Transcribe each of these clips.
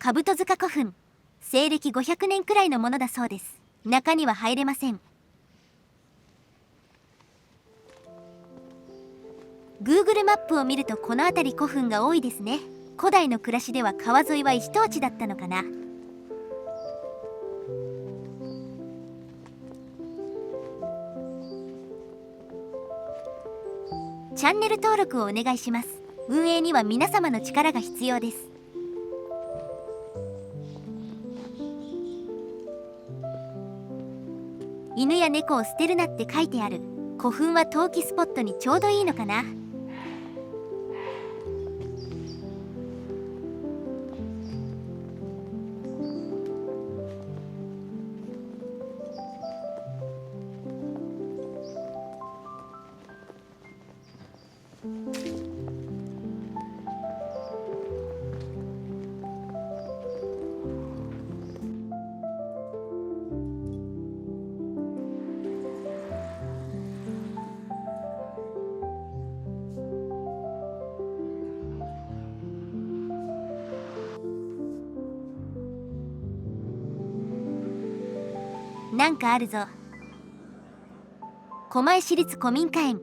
兜塚古墳、西暦500年くらいのものだそうです。中には入れません。Google マップを見るとこの辺り古墳が多いですね。古代の暮らしでは川沿いは石通地だったのかな。チャンネル登録をお願いします。運営には皆様の力が必要です。犬や猫を捨てるなって書いてある。古墳は陶器スポットにちょうどいいのかな。なんかあるぞ。狛江市立古民家園。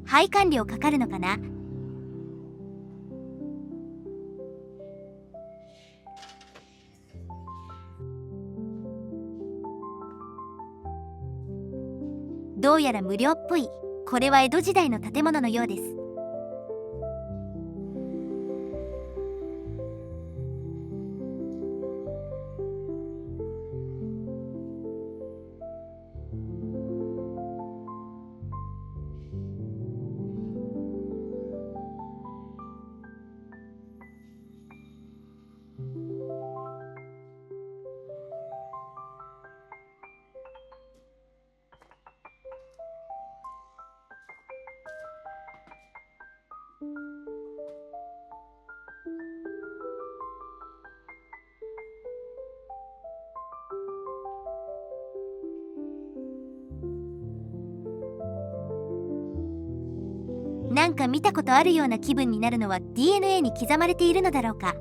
配管料かかるのかな。どうやら無料っぽい。これは江戸時代の建物のようです。なんか見たことあるような気分になるのは DNA に刻まれているのだろうか。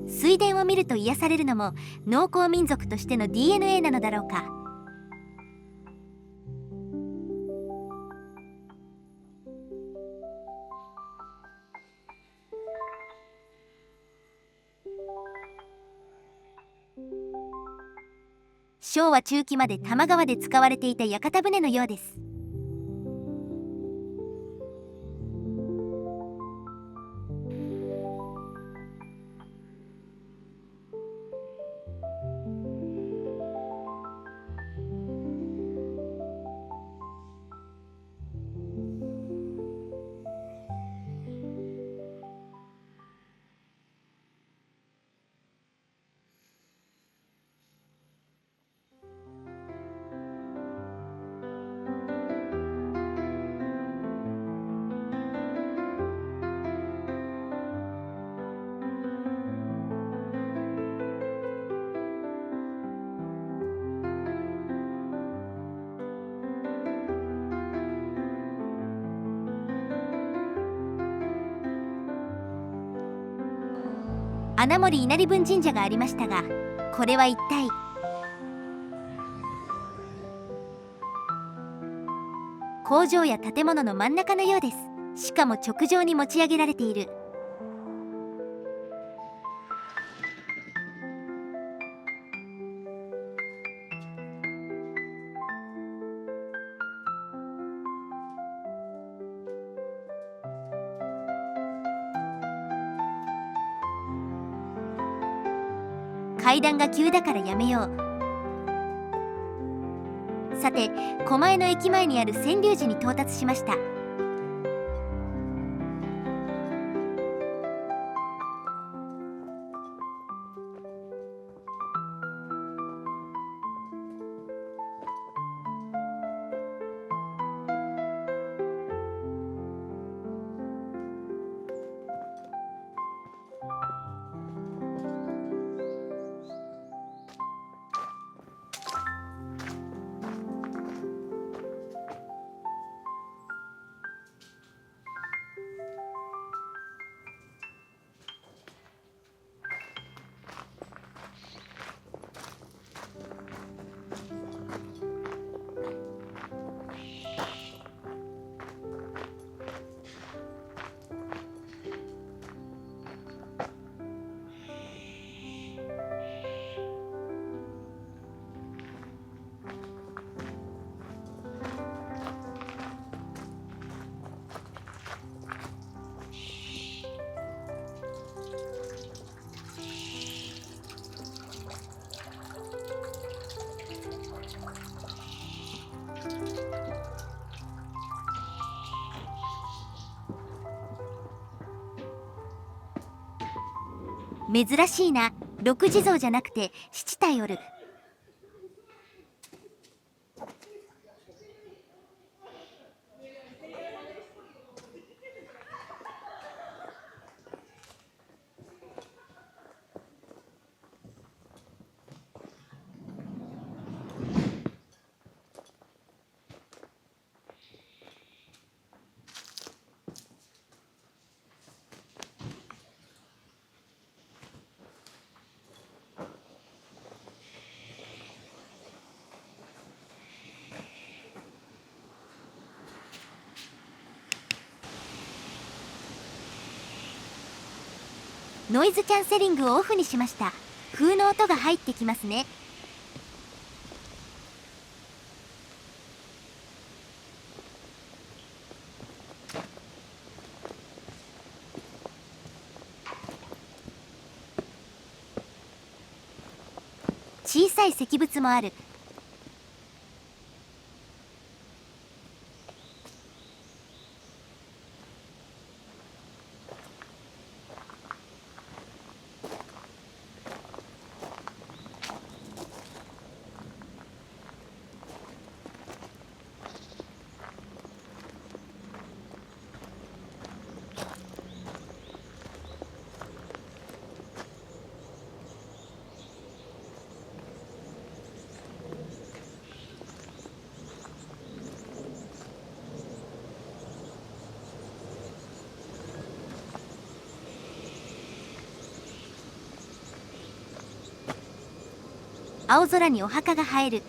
水田を見ると癒されるのも農耕民族としての DNA なのだろうか。昭和中期まで多摩川で使われていた屋形船のようです。穴守稲荷分神社がありましたが、これは一体。工場や建物の真ん中のようです。しかも直上に持ち上げられている。階段が急だからやめよう。さて、狛江の駅前にある川柳寺に到達しました。珍しいな、六地蔵じゃなくて七体おる。ノイズキャンセリングをオフにしました。風の音が入ってきますね。小さい石仏もある。青空にお墓が映える。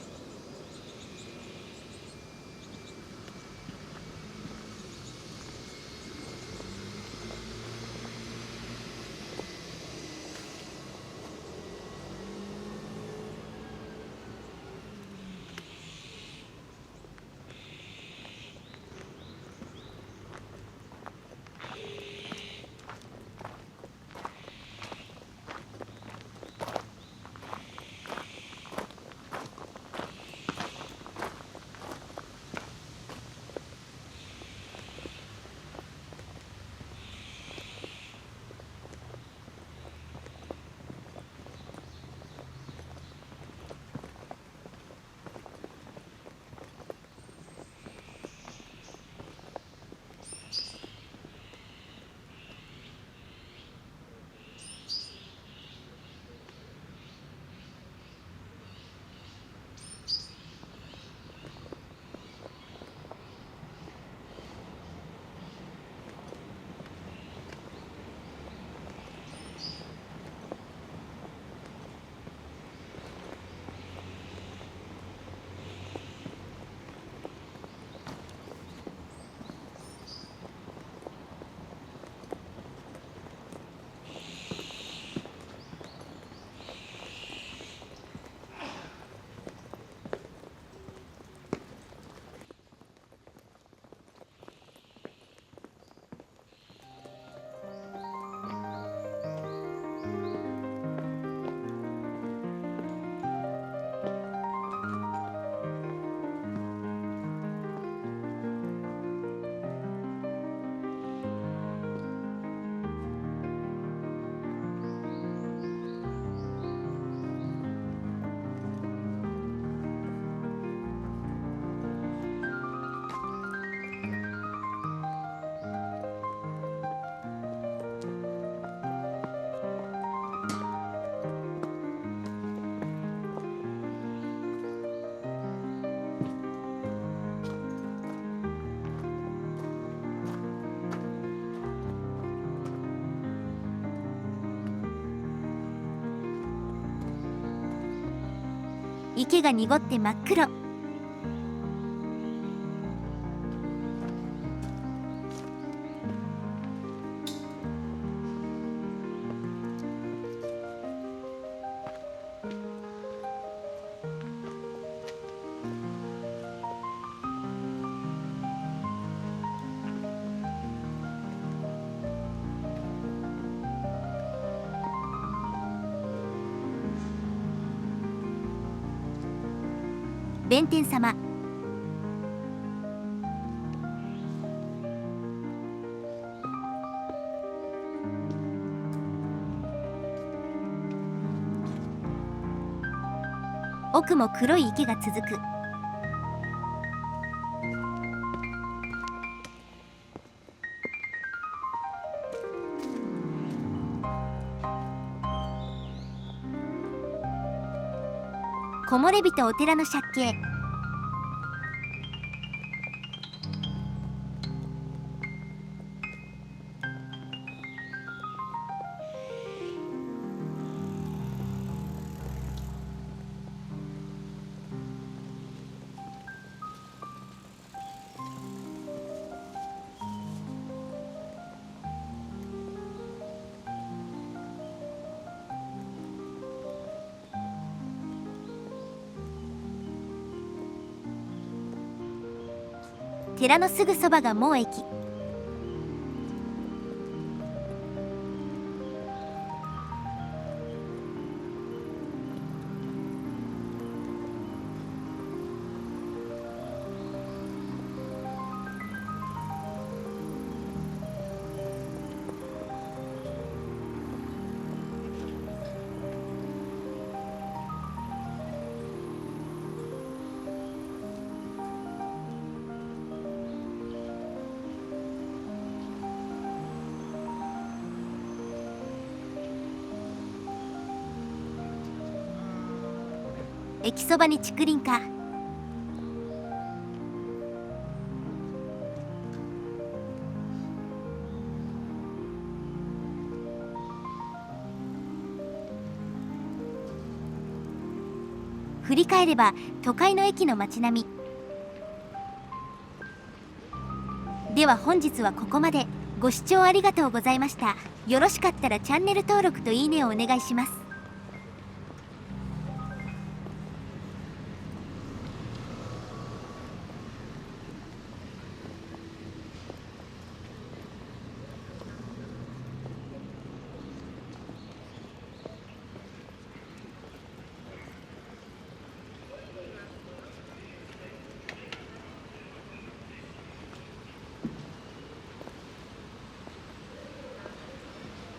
池が濁って真っ黒。弁天様、奥も黒い池が続く。木漏れ日とお寺の借景。寺のすぐそばが孟駅。駅そばに竹林か。振り返れば都会の駅の街並み。では本日はここまで。ご視聴ありがとうございました。よろしかったらチャンネル登録といいねをお願いします。